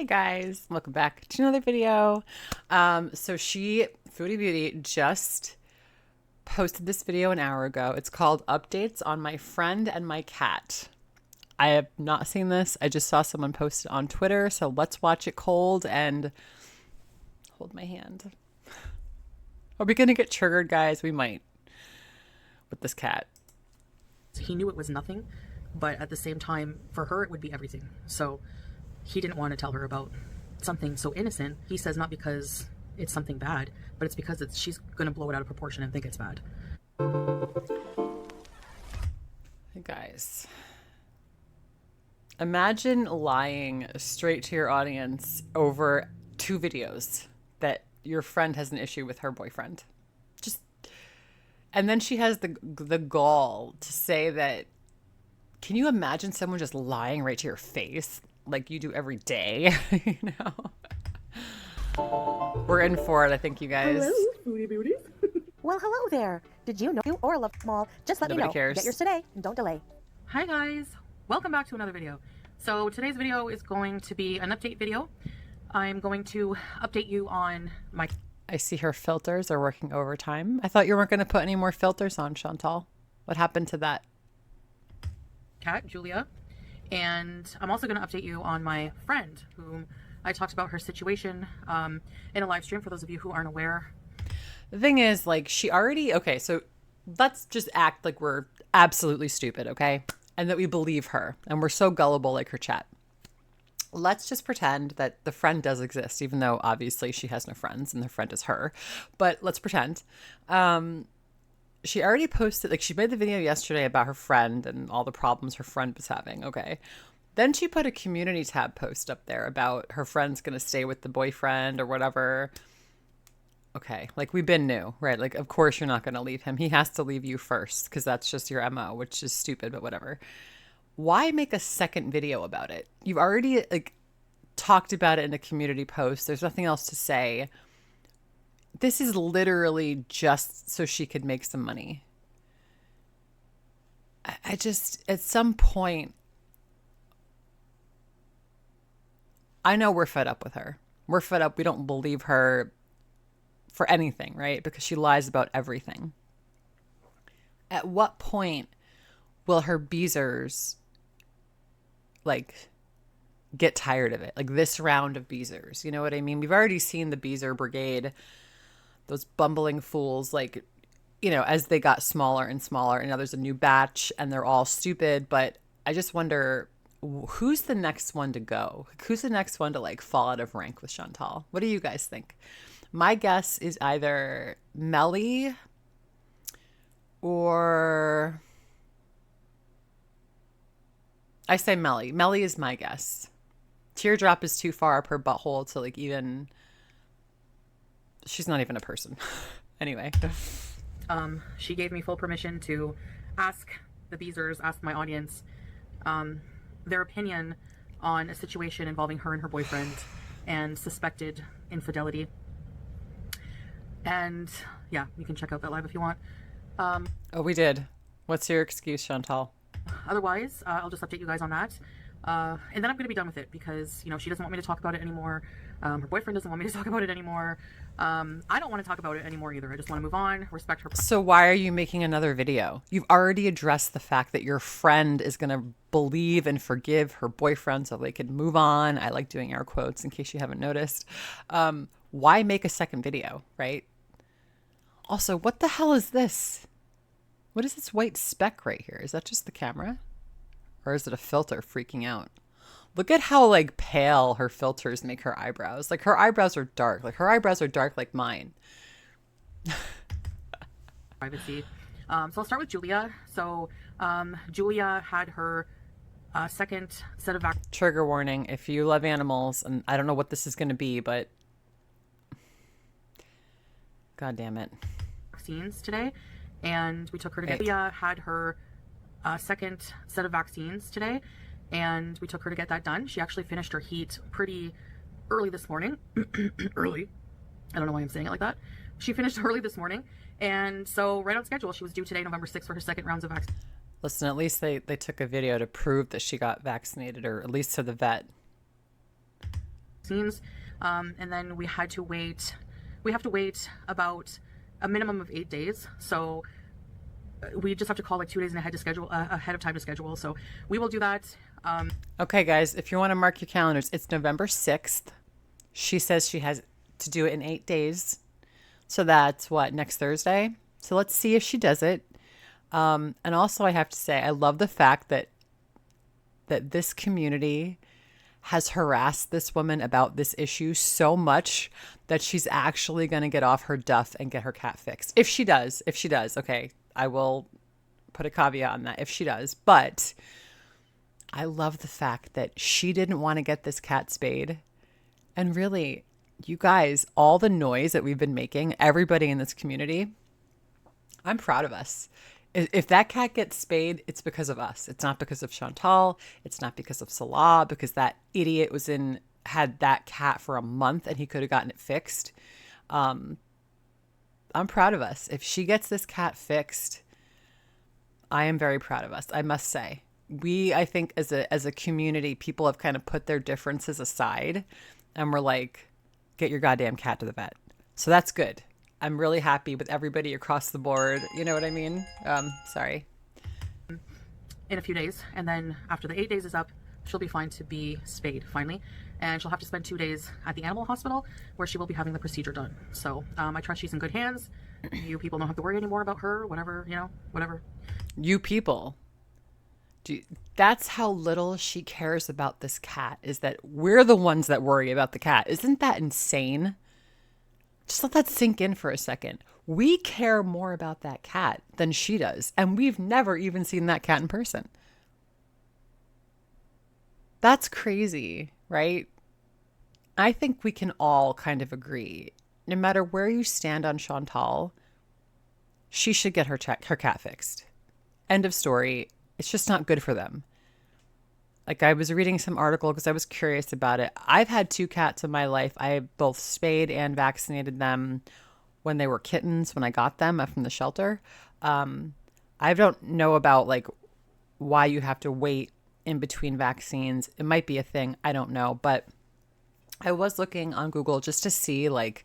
Hi guys, welcome back to another video. Foodie Beauty just posted this video an hour ago. It's called Updates on My Friend and My Cat. I have not seen this. I just saw someone post it on Twitter, so let's watch it cold and hold my hand. Are we gonna get triggered, guys? We might with this cat. He knew it was nothing, but at the same time, for her, it would be everything. So he didn't want to tell her about something so innocent. He says not because it's something bad, but it's because she's going to blow it out of proportion and think it's bad. Hey guys, imagine lying straight to your audience over two videos that your friend has an issue with her boyfriend. And then she has the gall to say that. Can you imagine someone just lying right to your face like you do every day? You know, we're in for it. I think you guys. Hello, Foodie Beauty. Well, hello there. Did you know you or love them all? Just let Nobody me know. cares. Get yours today and don't delay. Hi guys, welcome back to another video. So today's video is going to be an update video. I'm going to update you on my. I see her filters are working overtime. I thought you weren't going to put any more filters on, Chantal. What happened to that? Cat, Julia. And I'm also going to update you on my friend, whom I talked about her situation in a live stream, for those of you who aren't aware. The thing is, like, she already, okay, so let's just act like we're absolutely stupid, okay? And that we believe her, and we're so gullible like her chat. Let's just pretend that the friend does exist, even though obviously she has no friends and the friend is her. But let's pretend. She already posted, like, she made the video yesterday about her friend and all the problems her friend was having. Okay. Then she put a community tab post up there about her friend's going to stay with the boyfriend or whatever. Okay. Like, we've been new, right? Like, of course you're not going to leave him. He has to leave you first because that's just your MO, which is stupid, but whatever. Why make a second video about it? You've already, like, talked about it in a community post. There's nothing else to say. This is literally just so she could make some money. I just, at some point, I know we're fed up with her. We're fed up. We don't believe her for anything, right? Because she lies about everything. At what point will her beezers, like, get tired of it? Like, this round of beezers, you know what I mean? We've already seen the beezer brigade, those bumbling fools, like, you know, as they got smaller and smaller, and now there's a new batch and they're all stupid. But I just wonder, who's the next one to go? Who's the next one to, like, fall out of rank with Chantal? What do you guys think? My guess is either Melly or... I say Melly. Melly is my guess. Teardrop is too far up her butthole to, like, even... She's not even a person. Anyway. She gave me full permission to ask the beezers, ask my audience, their opinion on a situation involving her and her boyfriend and suspected infidelity. And yeah, you can check out that live if you want. Oh, we did. What's your excuse, Chantal? Otherwise, I'll just update you guys on that. And then I'm going to be done with it because, you know, she doesn't want me to talk about it anymore. Her boyfriend doesn't want me to talk about it anymore. I don't want to talk about it anymore either. I just want to move on, respect her. So why are you making another video? You've already addressed the fact that your friend is going to believe and forgive her boyfriend so they can move on. I like doing air quotes in case you haven't noticed. Why make a second video, right? Also, what the hell is this? What is this white speck right here? Is that just the camera? Or is it a filter freaking out? Look at how, like, pale her filters make her eyebrows. Like, her eyebrows are dark. Like, her eyebrows are dark like mine. Privacy. So I'll start with Julia. So Julia had her second set of Trigger warning. If you love animals, and I don't know what this is going to be, but... God damn it. vaccines today. And we took her to get... Julia had her second set of vaccines today. And we took her to get that done. She actually finished her heat pretty early this morning. Early. I don't know why I'm saying it like that. She finished early this morning. And so right on schedule. She was due today, November 6th, for her second rounds of vaccine. Listen, at least they took a video to prove that she got vaccinated, or at least to the vet. vaccines. And then we have to wait about a minimum of 8 days. So we just have to call like 2 days ahead of time to schedule. So we will do that. Okay, guys, if you want to mark your calendars, it's November 6th. She says she has to do it in 8 days. So that's what, next Thursday? So let's see if she does it. And also I have to say, I love the fact that this community has harassed this woman about this issue so much that she's actually going to get off her duff and get her cat fixed. If she does, okay, I will put a caveat on that if she does. But I love the fact that she didn't want to get this cat spayed. And really, you guys, all the noise that we've been making, everybody in this community, I'm proud of us. If that cat gets spayed, it's because of us. It's not because of Chantal. It's not because of Salah, because that idiot had that cat for a month and he could have gotten it fixed. I'm proud of us. If she gets this cat fixed, I am very proud of us, I must say. I think as a community, people have kind of put their differences aside and we're like, get your goddamn cat to the vet. So that's good. I'm really happy with everybody across the board. You know what I mean? Sorry. In a few days. And then after the 8 days is up, she'll be fine to be spayed finally. And she'll have to spend 2 days at the animal hospital where she will be having the procedure done. So I trust she's in good hands. You people don't have to worry anymore about her, whatever. You people. That's how little she cares about this cat, is that we're the ones that worry about the cat. Isn't that insane? Just let that sink in for a second. We care more about that cat than she does. And we've never even seen that cat in person. That's crazy, right? I think we can all kind of agree. No matter where you stand on Chantal, she should get her cat fixed. End of story. It's just not good for them. Like, I was reading some article because I was curious about it. I've had 2 cats in my life. I both spayed and vaccinated them when they were kittens, when I got them from the shelter. I don't know about like why you have to wait in between vaccines. It might be a thing. I don't know. But I was looking on Google just to see, like,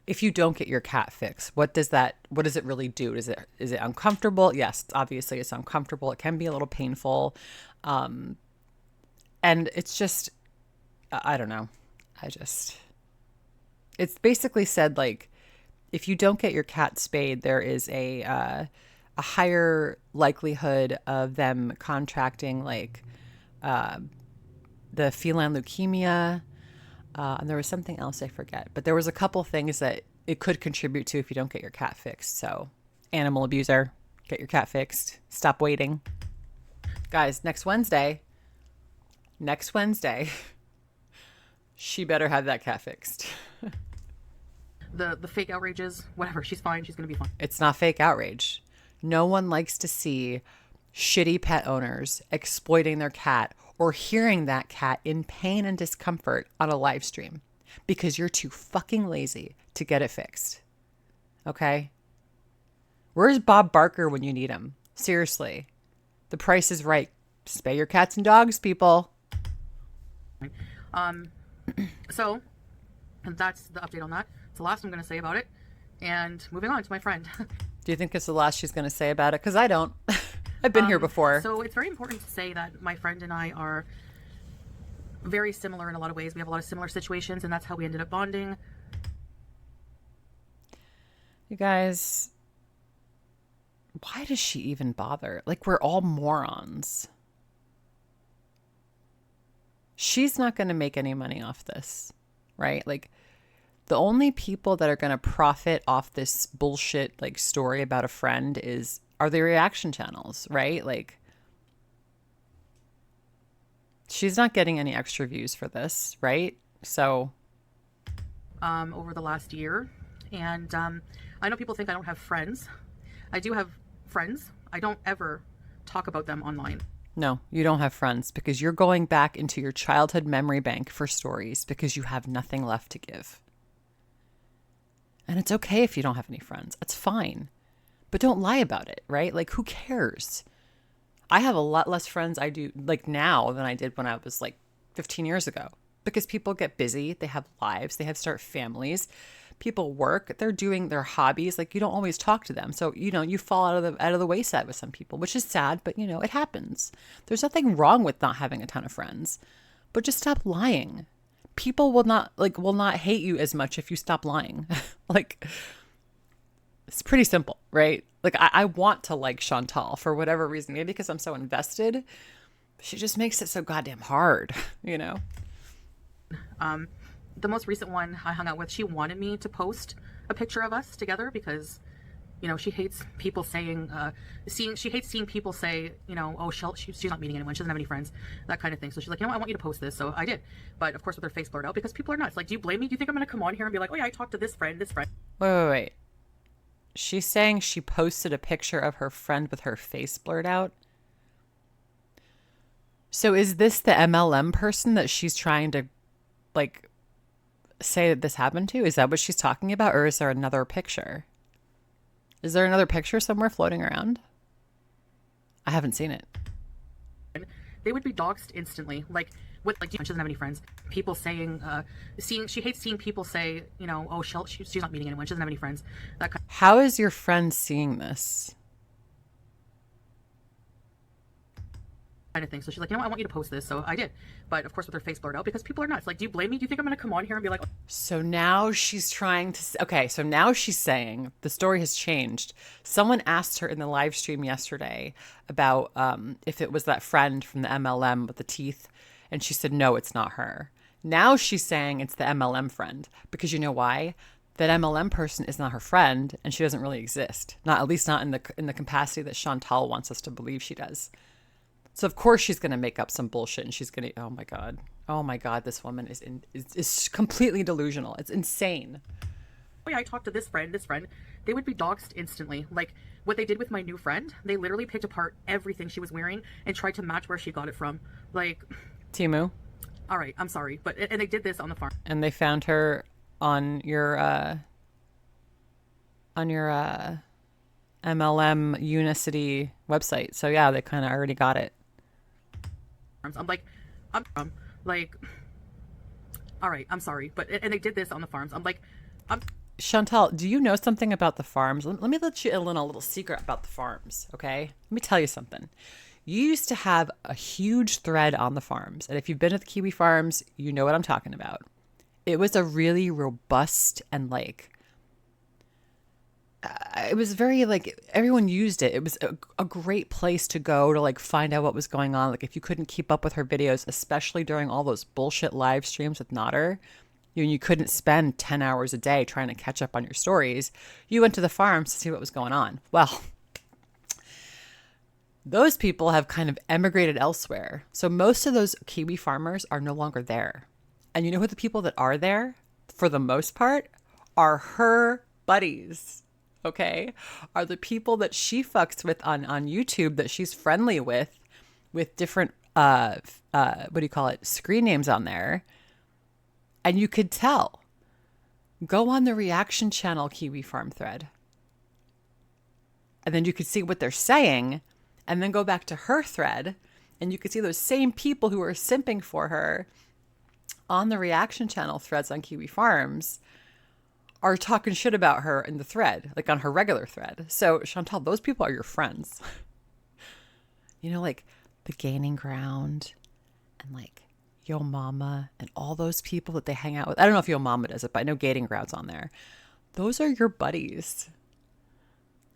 if you don't get your cat fixed, what does it really do? Is it uncomfortable? Yes, obviously it's uncomfortable. It can be a little painful. And it's just, I don't know. It's basically said, like, if you don't get your cat spayed, there is a higher likelihood of them contracting, like, the feline leukemia. And there was something else I forget. But there was a couple things that it could contribute to if you don't get your cat fixed. So, animal abuser, get your cat fixed. Stop waiting. Guys, next Wednesday, she better have that cat fixed. The fake outrages, whatever, she's fine. She's going to be fine. It's not fake outrage. No one likes to see shitty pet owners exploiting their cat or hearing that cat in pain and discomfort on a live stream because you're too fucking lazy to get it fixed. Okay? Where's Bob Barker when you need him? Seriously. The price is right. Spay your cats and dogs, people. So, and that's the update on that. It's the last I'm going to say about it. And moving on to my friend. Do you think it's the last she's going to say about it? Because I don't. I've been here before. So it's very important to say that my friend and I are very similar in a lot of ways. We have a lot of similar situations, and that's how we ended up bonding. You guys, why does she even bother? Like, we're all morons. She's not going to make any money off this, right? Like, the only people that are going to profit off this bullshit, like, story about a friend are the reaction channels, right? Like, she's not getting any extra views for this, right? So, over the last year. And I know people think I don't have friends. I do have friends. I don't ever talk about them online. No, you don't have friends because you're going back into your childhood memory bank for stories because you have nothing left to give. And it's okay if you don't have any friends. That's fine. But don't lie about it, right? Like, who cares? I have a lot less friends I do like now than I did when I was like 15 years ago because people get busy. They have lives. They have start families. People work. They're doing their hobbies. Like, you don't always talk to them. So, you fall out of the wayside with some people, which is sad, but it happens. There's nothing wrong with not having a ton of friends, but just stop lying. People will not hate you as much if you stop lying. Like, it's pretty simple, right? Like, I want to like Chantal for whatever reason, maybe because I'm so invested. She just makes it so goddamn hard, The most recent one I hung out with, she wanted me to post a picture of us together because, she hates people saying, she hates seeing people say, oh, she's not meeting anyone, she doesn't have any friends, that kind of thing. So she's like, I want you to post this. So I did. But of course, with her face blurred out, because people are nuts. Like, do you blame me? Do you think I'm going to come on here and be like, oh yeah, I talked to this friend, this friend? Wait. She's saying she posted a picture of her friend with her face blurred out. So is this the MLM person that she's trying to, like, say that this happened to? Is that what she's talking about? Or is there another picture? Is there another picture somewhere floating around? I haven't seen it. They would be doxxed instantly. Like, she doesn't have any friends. People saying, she hates seeing people say, oh, she's not meeting anyone, she doesn't have any friends. That kind How is your friend seeing this? of thing. So she's like, I want you to post this. So I did. But of course, with her face blurred out, because people are nuts. Like, do you blame me? Do you think I'm going to come on here and be like, So now she's trying to, okay, so now she's saying the story has changed. Someone asked her in the live stream yesterday about if it was that friend from the MLM with the teeth. And she said, no, it's not her. Now she's saying it's the MLM friend, because you know why? That MLM person is not her friend, and she doesn't really exist. Not, at least not in the capacity that Chantal wants us to believe she does. So of course she's going to make up some bullshit, and she's going to, oh my God, this woman is completely delusional. It's insane. oh yeah, I talked to this friend, they would be doxxed instantly. Like, what they did with my new friend, they literally picked apart everything she was wearing and tried to match where she got it from. Like, Timu. all right, I'm sorry, but, and they did this on the farm. And they found her on your MLM Unicity website. So yeah, they kind of already got it. I'm like, all right, I'm sorry, but, and they did this on the farms. Chantal, do you know something about the farms? Let me let you in on a little secret about the farms, okay? Let me tell you something. You used to have a huge thread on the farms. And if you've been to the Kiwi farms, you know what I'm talking about. It was a really robust and it was very everyone used it. It was a great place to go to find out what was going on. Like if you couldn't keep up with her videos, especially during all those bullshit live streams with Nodder, you couldn't spend 10 hours a day trying to catch up on your stories. You went to the farms to see what was going on. Well, those people have kind of emigrated elsewhere. So most of those Kiwi farmers are no longer there. And you know who the people that are there, for the most part, are her buddies. Okay, are the people that she fucks with on YouTube, that she's friendly with different screen names on there. And you could tell. Go on the reaction channel Kiwi Farm thread, and then you could see what they're saying, and then go back to her thread, and you could see those same people who are simping for her on the reaction channel threads on Kiwi Farms are talking shit about her in the thread, like on her regular thread. So Chantal, those people are your friends. The Gaining Ground and Yo Mama and all those people that they hang out with. I don't know if Yo Mama does it, but I know Gaining Ground's on there. Those are your buddies.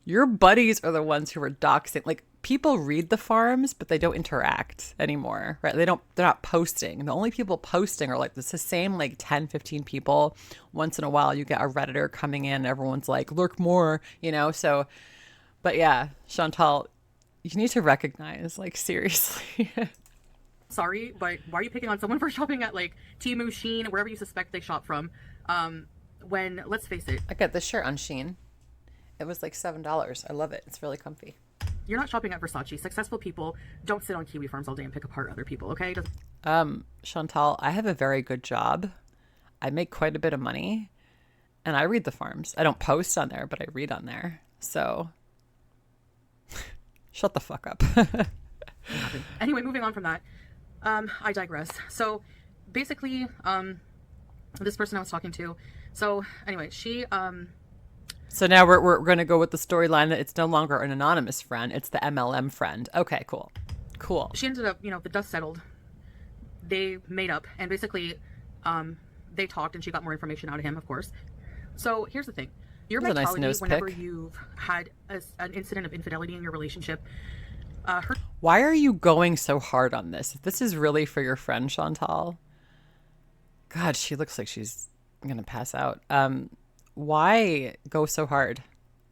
Your buddies are the ones who are doxing. People read the farms, but they don't interact anymore, right? They're not posting. The only people posting are it's the same 10, 15 people. Once in a while you get a Redditor coming in, everyone's like, lurk more, so, but yeah, Chantal, you need to recognize, seriously. Sorry, but why are you picking on someone for shopping at Temu, Shein, wherever you suspect they shop from? When, let's face it, I got this shirt on Shein. It was $7. I love it. It's really comfy. You're not shopping at Versace. Successful people don't sit on Kiwi Farms all day and pick apart other people, okay? Chantal, I have a very good job. I make quite a bit of money, and I read the farms. I don't post on there, but I read on there. So shut the fuck up. Anyway, moving on from that. I digress. So basically, this person I was talking to. So anyway, she So now we're going to go with the storyline that it's no longer an anonymous friend. It's the MLM friend. Okay, cool. Cool. she ended up, the dust settled. They made up, and basically, they talked, and she got more information out of him, of course. So here's the thing: your That was a nice mentality nose whenever pick. you've had an incident of infidelity in your relationship. Why are you going so hard on this? If this is really for your friend Chantal, God, she looks like she's going to pass out. Why go so hard?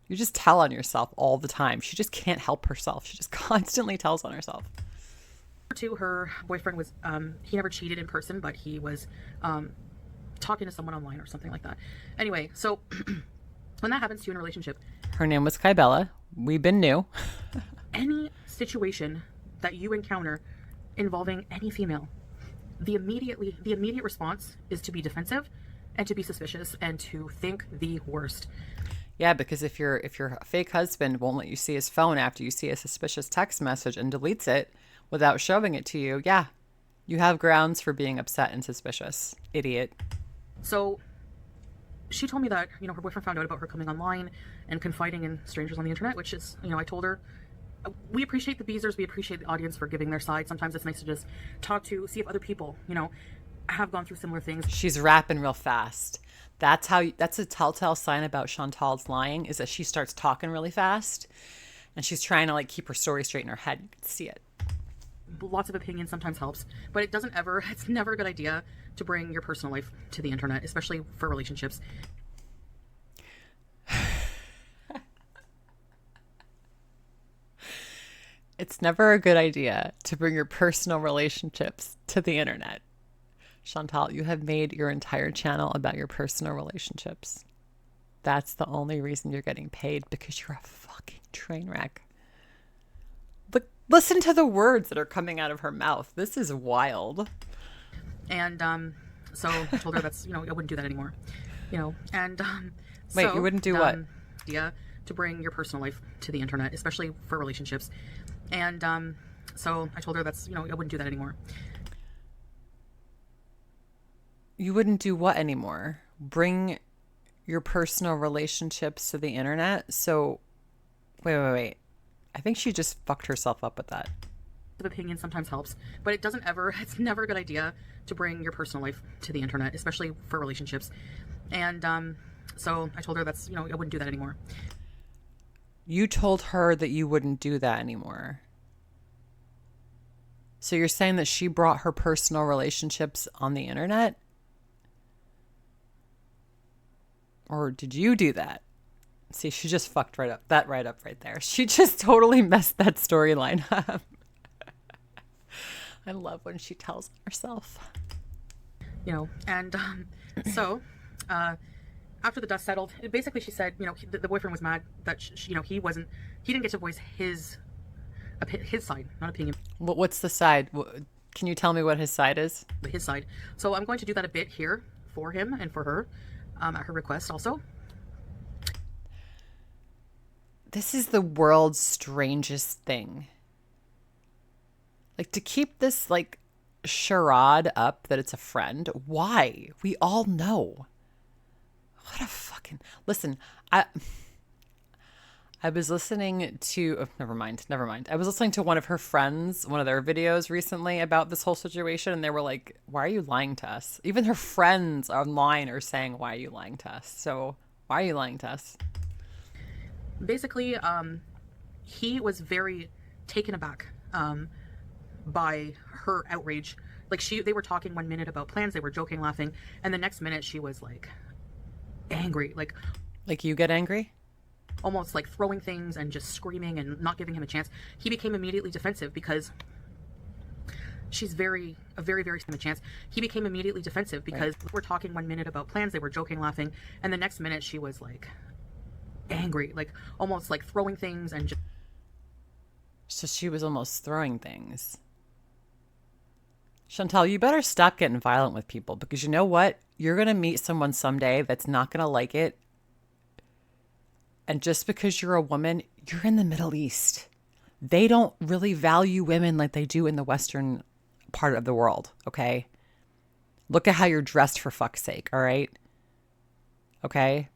You just tell on yourself all the time. She just can't help herself. She just constantly tells on herself. Her boyfriend was he never cheated in person, but he was talking to someone online or something like that. Anyway, so when that happens to you in a relationship, Her name was Kybella. We've been new. any situation that you encounter involving any female, the immediate response is to be defensive and to be suspicious and to think the worst. Yeah, because if your fake husband won't let you see his phone after you see a suspicious text message and deletes it without showing it to you, yeah, you have grounds for being upset and suspicious. Idiot. So she told me that, her boyfriend found out about her coming online and confiding in strangers on the internet, which is, I told her, we appreciate the Beezers, we appreciate the audience for giving their side. Sometimes it's nice to just see if other people, have gone through similar things. She's rapping real fast. That's a telltale sign about Chantal's lying, is that she starts talking really fast and she's trying to keep her story straight in her head. You can see it. Lots of opinion sometimes helps, but it's never a good idea to bring your personal life to the internet, especially for relationships. It's never a good idea to bring your personal relationships to the internet. Chantal, you have made your entire channel about your personal relationships. That's the only reason you're getting paid, because you're a fucking train wreck. Look, listen to the words that are coming out of her mouth. This is wild. And so I told her that's, I wouldn't do that anymore. And Wait, so, you wouldn't do what? Idea to bring your personal life to the internet, especially for relationships. And so I told her that's, I wouldn't do that anymore. You wouldn't do what anymore? Bring your personal relationships to the internet? So, wait. I think she just fucked herself up with that. Opinion sometimes helps, but it's never a good idea to bring your personal life to the internet, especially for relationships. And so I told her that's, I wouldn't do that anymore. You told her that you wouldn't do that anymore. So you're saying that she brought her personal relationships on the internet? Or did you do that? See, she just fucked right up right there. She just totally messed that storyline up. I love when she tells herself. And so after the dust settled, basically she said, the boyfriend was mad that he didn't get to voice his side, not opinion. What's the side? Can you tell me what his side is? His side. So I'm going to do that a bit here for him and for her, at her request also. This is the world's strangest thing. To keep this charade up that it's a friend. Why? We all know. What a fucking... Listen, I was listening to... Oh, never mind. I was listening to one of her friends, one of their videos recently about this whole situation, and they were like, why are you lying to us? Even her friends online are saying, why are you lying to us? So why are you lying to us? Basically, he was very taken aback by her outrage. They were talking 1 minute about plans, they were joking, laughing, and the next minute she was angry, like you get angry? Almost throwing things and just screaming and not giving him a chance. He became immediately defensive because she's a very, very chance. He became immediately defensive because we're talking 1 minute about plans, they were joking, laughing, and the next minute she was angry, almost throwing things and just... So she was almost throwing things. Chantal, you better stop getting violent with people, because you know what? You're going to meet someone someday that's not going to like it. And just because you're a woman, you're in the Middle East. They don't really value women like they do in the Western part of the world, okay? Look at how you're dressed, for fuck's sake, all right? Okay?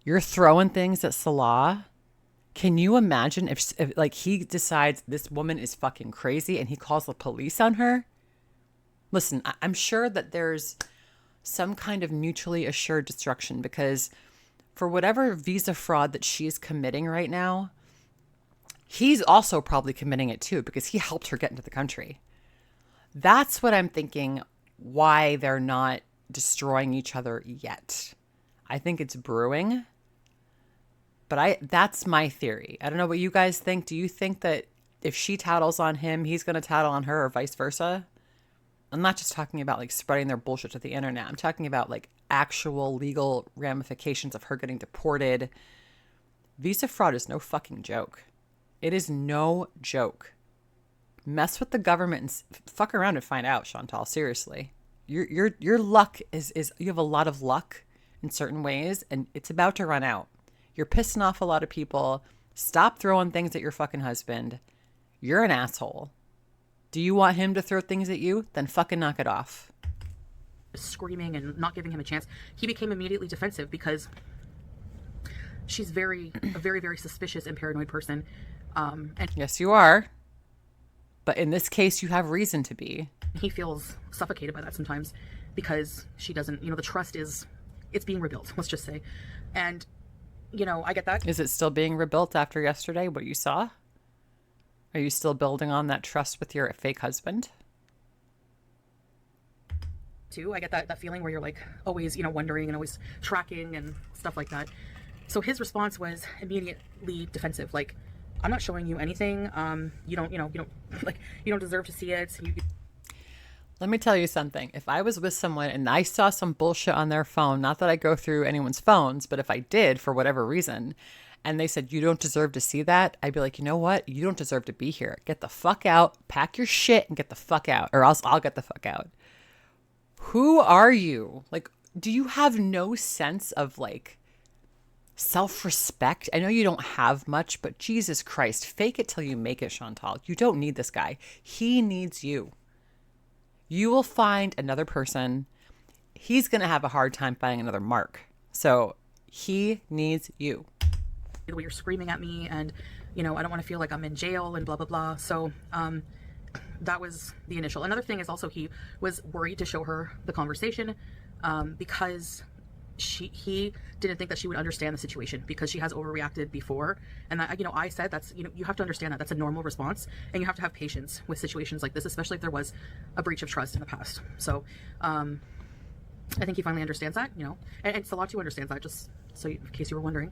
You're throwing things at Salah. Can you imagine if like he decides this woman is fucking crazy and he calls the police on her? Listen, I'm sure that there's some kind of mutually assured destruction, because for whatever visa fraud that she's committing right now, he's also probably committing it too, because he helped her get into the country. That's what I'm thinking, why they're not destroying each other yet. I think it's brewing. But that's my theory. I don't know what you guys think. Do you think that if she tattles on him, he's going to tattle on her, or vice versa? I'm not just talking about like spreading their bullshit to the internet. I'm talking about like actual legal ramifications of her getting deported. Visa fraud is no fucking joke. It is no joke. Mess with the government and fuck around and find out, Chantal. Seriously. Your luck is you have a lot of luck in certain ways, and it's about to run out. You're pissing off a lot of people. Stop throwing things at your fucking husband. You're an asshole. Do you want him to throw things at you? Then fucking knock it off. Screaming and not giving him a chance. He became immediately defensive because she's a very, very suspicious and paranoid person. And yes, you are. But in this case, you have reason to be. He feels suffocated by that sometimes because she doesn't, the trust it's being rebuilt, let's just say. And I get that. Is it still being rebuilt after yesterday, what you saw? Are you still building on that trust with your fake husband? Too, I get that feeling where you're like always, wondering and always tracking and stuff like that. So his response was immediately defensive. Like, I'm not showing you anything. You don't deserve to see it. Let me tell you something. If I was with someone and I saw some bullshit on their phone, not that I go through anyone's phones, but if I did for whatever reason, and they said, you don't deserve to see that, I'd be like, you know what? You don't deserve to be here. Get the fuck out, pack your shit and get the fuck out, or else I'll get the fuck out. Who are you? Like, do you have no sense of like self-respect? I know you don't have much, but Jesus Christ, fake it till you make it, Chantal. You don't need this guy. He needs you. You will find another person. He's going to have a hard time finding another Mark. So he needs you. The way you're screaming at me and, I don't want to feel like I'm in jail and blah, blah, blah. So that was the initial. Another thing is also he was worried to show her the conversation because he didn't think that she would understand the situation because she has overreacted before. And that, I said that's, you have to understand that that's a normal response and you have to have patience with situations like this, especially if there was a breach of trust in the past. So I think he finally understands that, and it's a lot to understand that, just so in case you were wondering.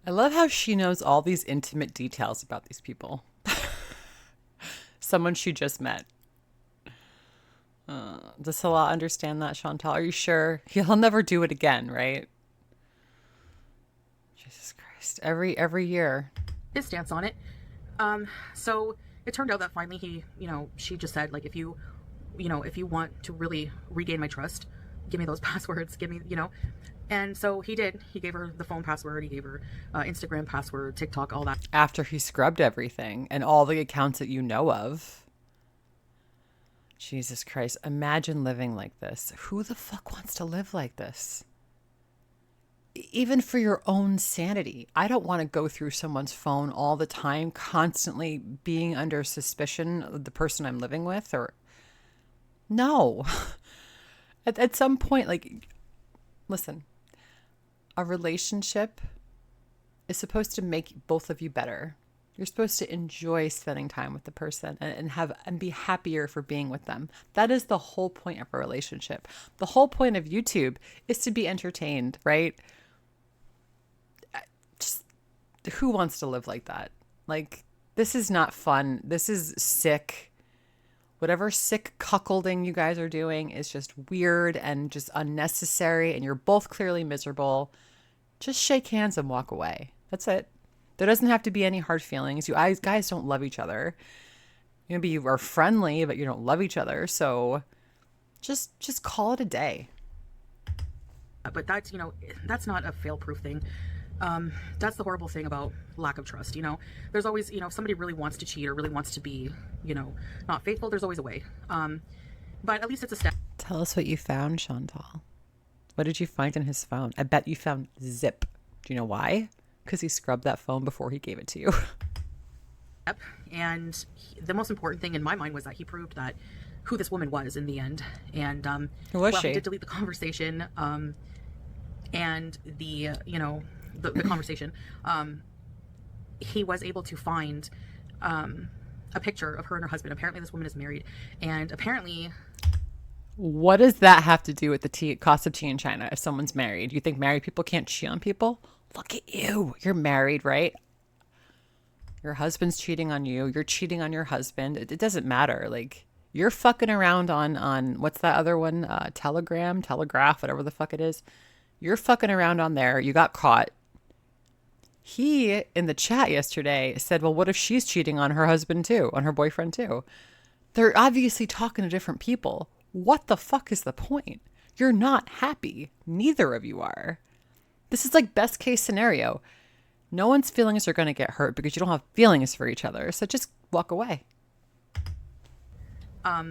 I love how she knows all these intimate details about these people. Someone she just met. Does Salah understand that, Chantal? Are you sure? He'll never do it again, right? Jesus Christ. Every year. His stance on it. So it turned out that finally she just said, like, if you want to really regain my trust, give me those passwords, give me, And so he did. He gave her the phone password. He gave her Instagram password, TikTok, all that. After he scrubbed everything and all the accounts that you know of. Jesus Christ. Imagine living like this. Who the fuck wants to live like this? Even for your own sanity. I don't want to go through someone's phone all the time, constantly being under suspicion of the person I'm living with. Or no. At some point, like, listen, a relationship is supposed to make both of you better. You're supposed to enjoy spending time with the person and be happier for being with them. That is the whole point of a relationship. The whole point of YouTube is to be entertained, right? Just, who wants to live like that? Like, this is not fun. This is sick. Whatever sick cuckolding you guys are doing is just weird and just unnecessary, and you're both clearly miserable. Just shake hands and walk away. That's it. There doesn't have to be any hard feelings. You guys don't love each other. Maybe you are friendly, but you don't love each other. So just call it a day. But that's, that's not a fail-proof thing. That's the horrible thing about lack of trust. There's always, if somebody really wants to cheat or really wants to be, not faithful, there's always a way. But at least it's a step. Tell us what you found, Chantal. What did you find in his phone? I bet you found Zip. Do you know why? Because he scrubbed that phone before he gave it to you. And the most important thing in my mind was that he proved that who this woman was in the end. And Who was she? He did delete the conversation. And the conversation. He was able to find a picture of her and her husband. Apparently, this woman is married, and apparently. What does that have to do with the cost of tea in China if someone's married? You think married people can't cheat on people? Look at you. You're married, right? Your husband's cheating on you. You're cheating on your husband. It doesn't matter. Like, you're fucking around on what's that other one? Telegraph, whatever the fuck it is. You're fucking around on there. You got caught. He, in the chat yesterday, said, well, what if she's cheating on her husband too, on her boyfriend too? They're obviously talking to different people. What the fuck is the point? You're not happy. Neither of you are. This is like best case scenario. No one's feelings are going to get hurt because you don't have feelings for each other. So just walk away.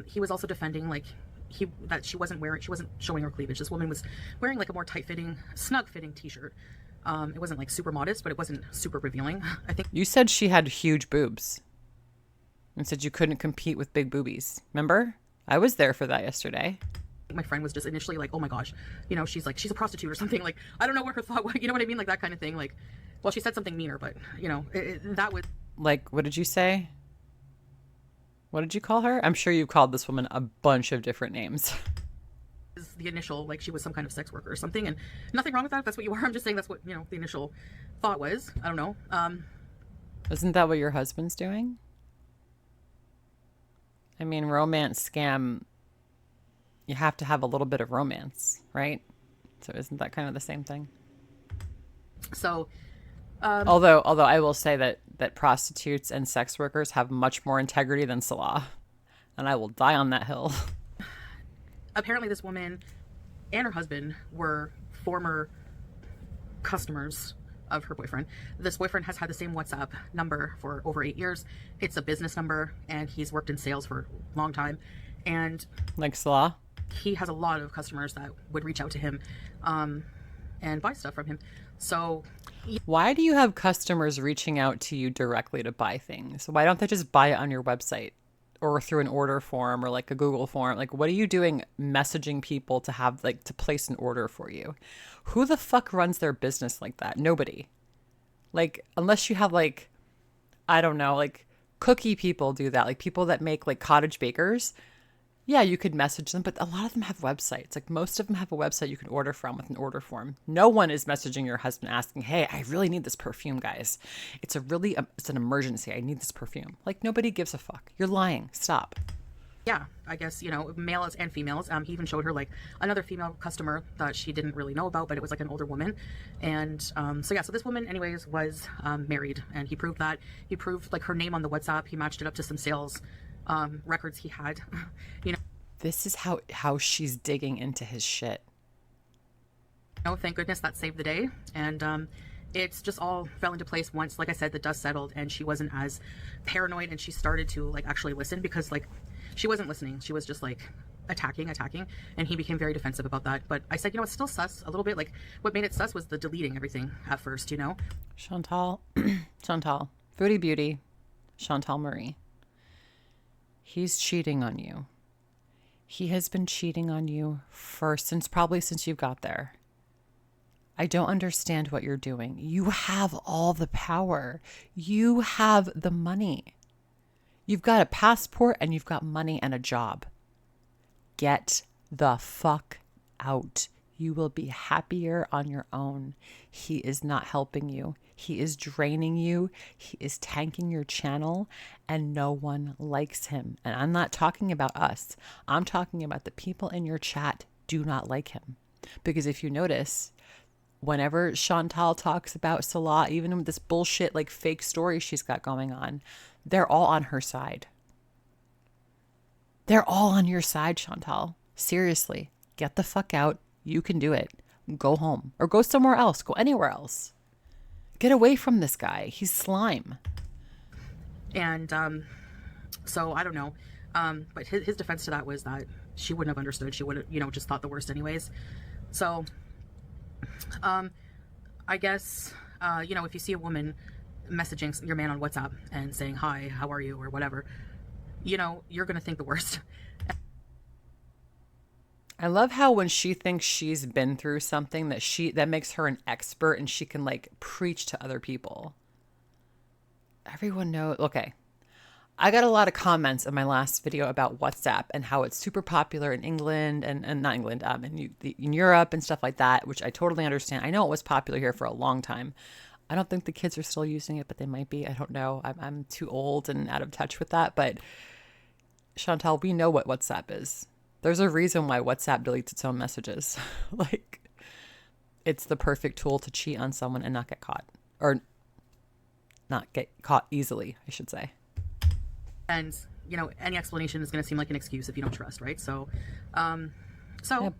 He was also defending that she wasn't showing her cleavage. This woman was wearing like a more tight-fitting, snug-fitting t-shirt. It wasn't like super modest, but it wasn't super revealing. I think you said she had huge boobs and said you couldn't compete with big boobies. Remember? I was there for that yesterday. My friend was just initially like, oh my gosh, she's a prostitute or something. Like, I don't know what her thought was. You know what I mean? Like that kind of thing. Like, well, she said something meaner, but that was like, what did you say? What did you call her? I'm sure you called this woman a bunch of different names. The initial, like she was some kind of sex worker or something, and nothing wrong with that if that's what you are. I'm just saying that's what, the initial thought was. I don't know. Isn't that what your husband's doing? I mean, romance scam, you have to have a little bit of romance, right? So isn't that kind of the same thing? So, although I will say that prostitutes and sex workers have much more integrity than Salah, and I will die on that hill. Apparently this woman and her husband were former customers of her boyfriend. This boyfriend has had the same WhatsApp number for over 8 years. It's a business number, and he's worked in sales for a long time. And like Salah? He has a lot of customers that would reach out to him and buy stuff from him. So why do you have customers reaching out to you directly to buy things? Why don't they just buy it on your website or through an order form or like a Google form? Like, what are you doing messaging people to have like to place an order for you? Who the fuck runs their business like that? Nobody. Like, unless you have like, I don't know, like cookie people do that. Like people that make like cottage bakers. Yeah, you could message them, but a lot of them have websites. Like most of them have a website you can order from with an order form. No one is messaging your husband asking, hey, I really need this perfume, guys. It's an emergency. I need this perfume. Like nobody gives a fuck. You're lying. Stop. Yeah, I guess, males and females. He even showed her like another female customer that she didn't really know about, but it was like an older woman. And so this woman anyways was married, and he proved that. He proved like her name on the WhatsApp. He matched it up to some sales records he had. This is how she's digging into his shit. Thank goodness that saved the day. And it's just all fell into place once, like I said, the dust settled and she wasn't as paranoid, and she started to like actually listen, because like she wasn't listening. She was just like attacking, and he became very defensive about that. But I said, it's still sus a little bit. Like what made it sus was the deleting everything at first, Chantal, Foodie Beauty, Chantal Marie. He's cheating on you. He has been cheating on you probably since you got there. I don't understand what you're doing. You have all the power. You have the money. You've got a passport and you've got money and a job. Get the fuck out. You will be happier on your own. He is not helping you. He is draining you. He is tanking your channel, and no one likes him. And I'm not talking about us. I'm talking about the people in your chat do not like him. Because if you notice, whenever Chantal talks about Salah, even with this bullshit like fake story she's got going on, they're all on her side. They're all on your side, Chantal. Seriously, get the fuck out. You can do it. Go home or go somewhere else. Go anywhere else. Get away from this guy. He's slime. And so I don't know. But his defense to that was that she wouldn't have understood. She would have, you know, just thought the worst anyways. So I guess, you know, if you see a woman messaging your man on WhatsApp and saying, hi, how are you, or whatever, you know, you're going to think the worst. I love how when she thinks she's been through something that makes her an expert and she can like preach to other people. Everyone knows. Okay. I got a lot of comments in my last video about WhatsApp and how it's super popular in England and not England, in Europe and stuff like that, which I totally understand. I know it was popular here for a long time. I don't think the kids are still using it, but they might be. I don't know. I'm too old and out of touch with that. But Chantal, we know what WhatsApp is. There's a reason why WhatsApp deletes its own messages. Like, it's the perfect tool to cheat on someone and not get caught. Or not get caught easily, I should say. And, you know, any explanation is going to seem like an excuse if you don't trust, right? So, yep.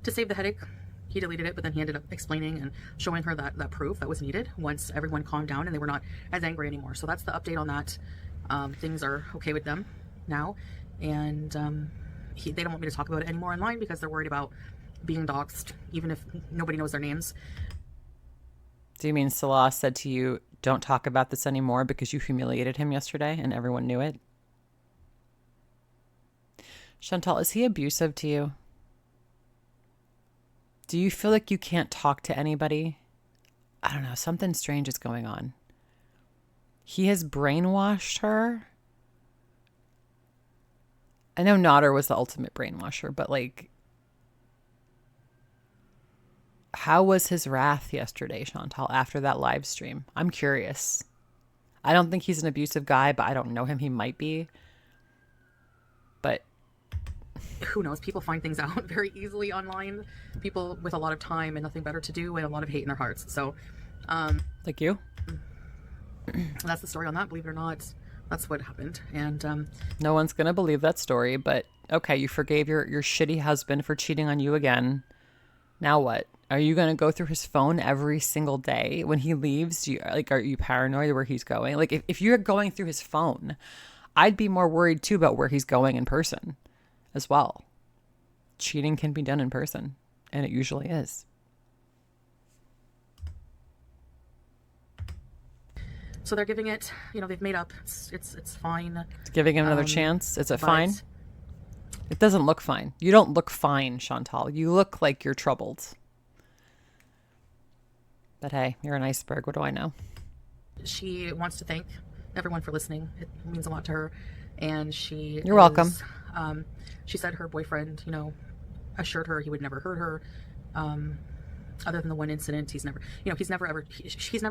To save the headache, he deleted it, but then he ended up explaining and showing her that proof that was needed once everyone calmed down and they were not as angry anymore. So that's the update on that. Things are okay with them now. And they don't want me to talk about it anymore online because they're worried about being doxxed, even if nobody knows their names. Do you mean Salah said to you, don't talk about this anymore because you humiliated him yesterday and everyone knew it? Chantal, is he abusive to you? Do you feel like you can't talk to anybody? I don't know. Something strange is going on. He has brainwashed her. I know Nodder was the ultimate brainwasher, but like, how was his wrath yesterday, Chantal, after that live stream? I'm curious. I don't think he's an abusive guy, but I don't know him. He might be. But who knows? People find things out very easily online. People with a lot of time and nothing better to do and a lot of hate in their hearts. So, like you? That's the story on that. Believe it or not, that's what happened. And no one's going to believe that story, but okay, you forgave your shitty husband for cheating on you again. Now what? Are you going to go through his phone every single day when he leaves? Are you paranoid where he's going? Like, if you're going through his phone, I'd be more worried too about where he's going in person as well. Cheating can be done in person, and it usually is. So they're giving it, you know, they've made up. It's fine. It's giving him another chance. Is it fine? It doesn't look fine. You don't look fine, Chantal. You look like you're troubled. But hey, you're an iceberg. What do I know? She wants to thank everyone for listening. It means a lot to her. And You're welcome. She said her boyfriend, you know, assured her he would never hurt her. Other than the one incident, he's never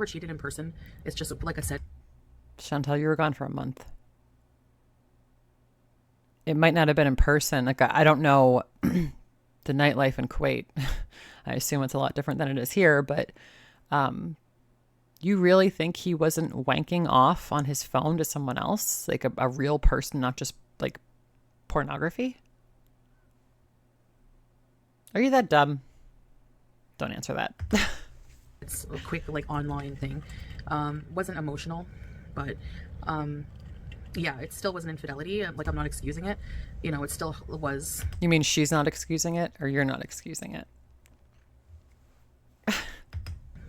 cheated in person. It's just, like I said. Chantal, you were gone for a month. It might not have been in person. Like, I don't know the nightlife in Kuwait. I assume it's a lot different than it is here, but you really think he wasn't wanking off on his phone to someone else? Like a real person, not just like pornography? Are you that dumb? Don't answer that. It's a quick, like, online thing. Wasn't emotional, but yeah, it still was an infidelity. Like, I'm not excusing it. You know, it still was. You mean she's not excusing it, or you're not excusing it?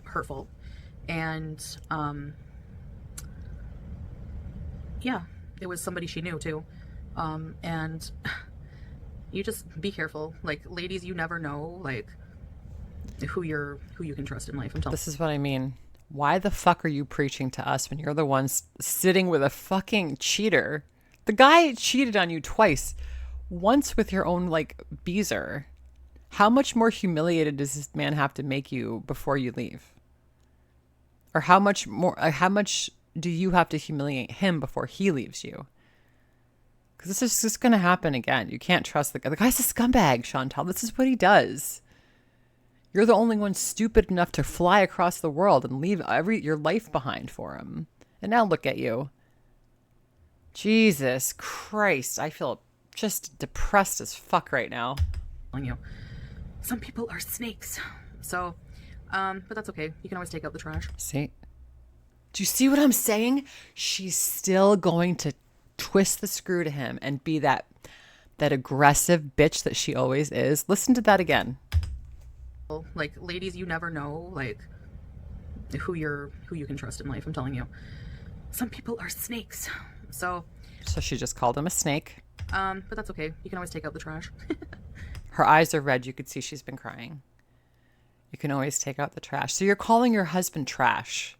Hurtful. And yeah, it was somebody she knew too. And you just be careful. Like, ladies, you never know, like, who you can trust in life. This is what I mean. Why the fuck are you preaching to us when you're the ones sitting with a fucking cheater? The guy cheated on you twice. Once with your own, like, beezer. How much more humiliated does this man have to make you before you leave? Or how much do you have to humiliate him before he leaves you? Because this is just going to happen again. You can't trust the guy. The guy's a scumbag, Chantal. This is what he does. You're the only one stupid enough to fly across the world and leave your life behind for him. And now look at you. Jesus Christ. I feel just depressed as fuck right now. You. Some people are snakes. So, but that's okay. You can always take out the trash. See, Do you see what I'm saying? She's still going to twist the screw to him and be that aggressive bitch that she always is. Listen to that again. Like, ladies, you never know, like, who you can trust in life. I'm telling you. Some people are snakes. So she just called him a snake. But that's okay. You can always take out the trash. Her eyes are red. You could see she's been crying. You can always take out the trash. So you're calling your husband trash.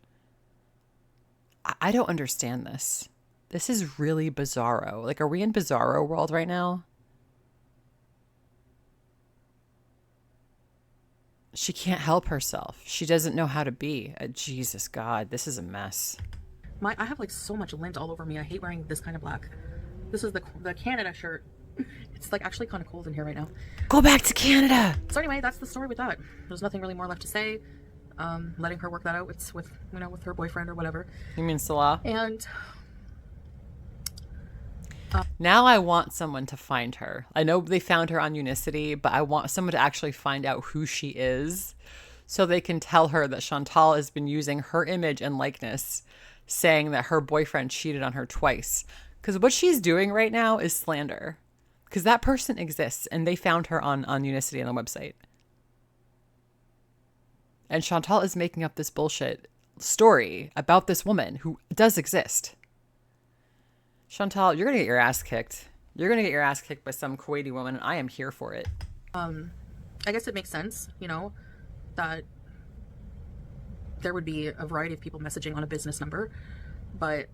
I don't understand this. This is really bizarro. Like, are we in bizarro world right now? She can't help herself. She doesn't know how to be. Jesus God, this is a mess. I have like so much lint all over me. I hate wearing this kind of black. This is the Canada shirt. It's like actually kind of cold in here right now. Go back to Canada. So anyway, that's the story with that. There's nothing really more left to say. Letting her work that out with her boyfriend or whatever. You mean Salah? And now I want someone to find her. I know they found her on Unicity, but I want someone to actually find out who she is so they can tell her that Chantal has been using her image and likeness, saying that her boyfriend cheated on her twice. Because what she's doing right now is slander. Because that person exists, and they found her on Unicity on the website. And Chantal is making up this bullshit story about this woman who does exist. Chantal, you're going to get your ass kicked. You're going to get your ass kicked by some Kuwaiti woman, and I am here for it. I guess it makes sense, that there would be a variety of people messaging on a business number. But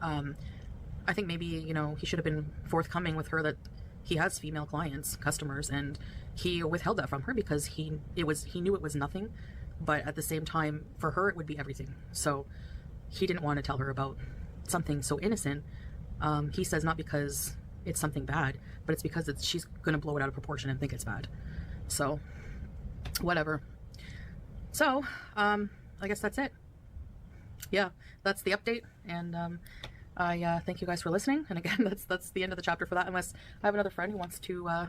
I think maybe, he should have been forthcoming with her that he has female clients, customers, and he withheld that from her because he knew it was nothing. But at the same time, for her, it would be everything. So he didn't want to tell her about something so innocent. He says not because it's something bad, but it's because she's going to blow it out of proportion and think it's bad. So, whatever. So, I guess that's it. Yeah, that's the update. And I thank you guys for listening. And again, that's the end of the chapter for that. Unless I have another friend who wants to, I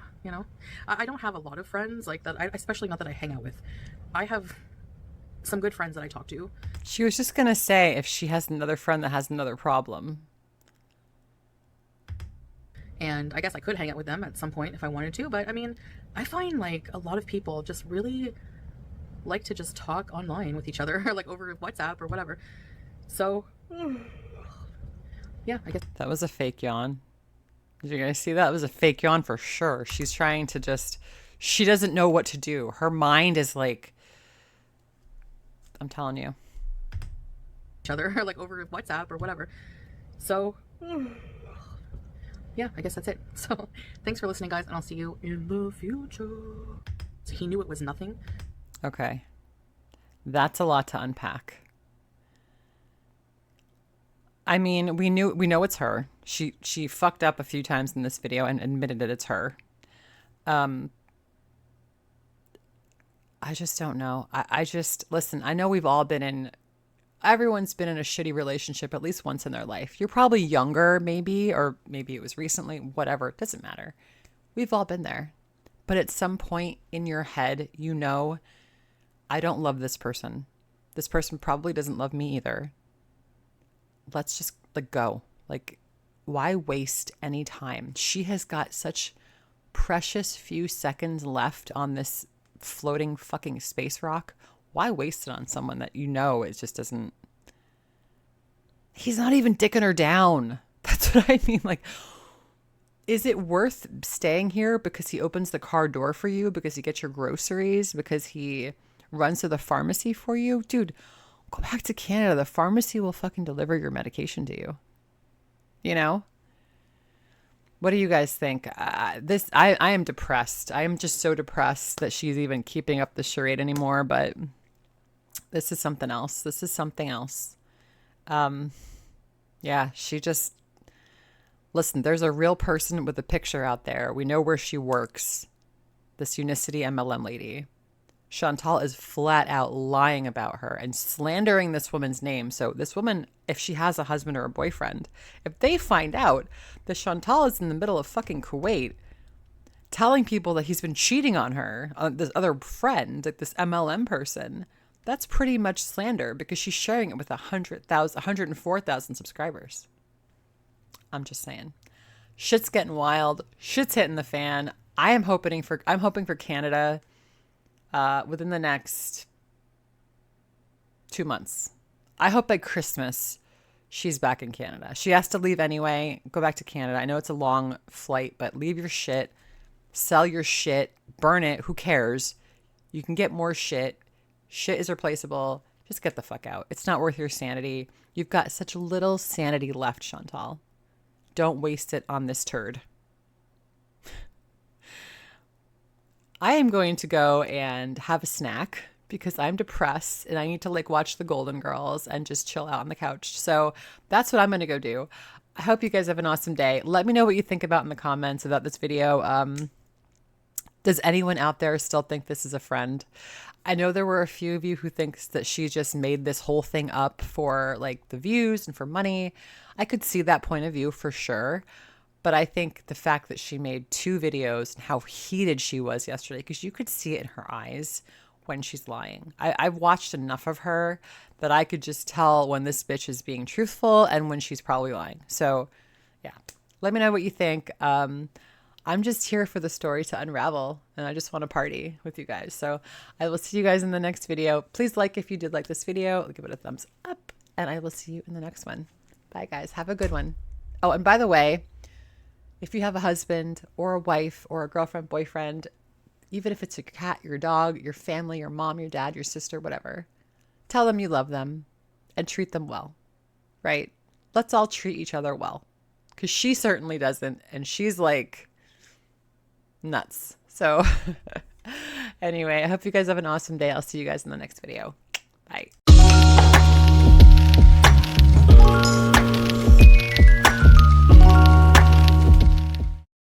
don't have a lot of friends like that. Especially not that I hang out with. I have some good friends that I talk to. She was just going to say if she has another friend that has another problem. And I guess I could hang out with them at some point if I wanted to. But I mean, I find like a lot of people just really like to just talk online with each other, like over WhatsApp or whatever. So, yeah, I guess. That was a fake yawn. Did you guys see that? It was a fake yawn for sure. She's trying to she doesn't know what to do. Her mind is like, I'm telling you. Each other, like over WhatsApp or whatever. So, yeah, I guess that's it. So, thanks for listening, guys, and I'll see you in the future. So he knew it was nothing. Okay. That's a lot to unpack. I mean, we know it's her. She fucked up a few times in this video and admitted that it's her. I just don't know. I just, listen, I know everyone's been in a shitty relationship at least once in their life. You're probably younger, maybe, or maybe it was recently, whatever. It doesn't matter. We've all been there. But at some point in your head, I don't love this person. This person probably doesn't love me either. Let's just go. Like, why waste any time? She has got such precious few seconds left on this floating fucking space rock. Why waste it on someone that it just doesn't. He's not even dicking her down. That's what I mean. Like, is it worth staying here because he opens the car door for you, because he gets your groceries, because he runs to the pharmacy for you? Dude, go back to Canada. The pharmacy will fucking deliver your medication to you. What do you guys think? I am depressed. I am just so depressed that she's even keeping up the charade anymore, but this is something else. This is something else. Yeah, she just... Listen, there's a real person with a picture out there. We know where she works. This Unicity MLM lady. Chantal is flat out lying about her and slandering this woman's name. So this woman, if she has a husband or a boyfriend, if they find out that Chantal is in the middle of fucking Kuwait telling people that he's been cheating on her, this other friend, like this MLM person, that's pretty much slander because she's sharing it with 104,000 subscribers. I'm just saying. Shit's getting wild. Shit's hitting the fan. I'm hoping for Canada within the next 2 months. I hope by Christmas she's back in Canada. She has to leave anyway. Go back to Canada. I know it's a long flight, but leave your shit. Sell your shit. Burn it. Who cares? You can get more shit. Shit is replaceable. Just get the fuck out. It's not worth your sanity. You've got such little sanity left, Chantal. Don't waste it on this turd. I am going to go and have a snack because I'm depressed and I need to like watch the Golden Girls and just chill out on the couch. So that's what I'm going to go do. I hope you guys have an awesome day. Let me know what you think about in the comments about this video. Does anyone out there still think this is a friend? I know there were a few of you who thinks that she just made this whole thing up for like the views and for money. I could see that point of view for sure. But I think the fact that she made 2 videos and how heated she was yesterday, because you could see it in her eyes when she's lying. I've watched enough of her that I could just tell when this bitch is being truthful and when she's probably lying. So yeah, let me know what you think. I'm just here for the story to unravel and I just want to party with you guys. So I will see you guys in the next video. Please like if you did like this video, give it a thumbs up and I will see you in the next one. Bye guys. Have a good one. Oh, and by the way, if you have a husband or a wife or a girlfriend, boyfriend, even if it's a cat, your dog, your family, your mom, your dad, your sister, whatever, tell them you love them and treat them well, right? Let's all treat each other well because she certainly doesn't. And she's like nuts. So anyway, I hope you guys have an awesome day. I'll see you guys in the next video. Bye.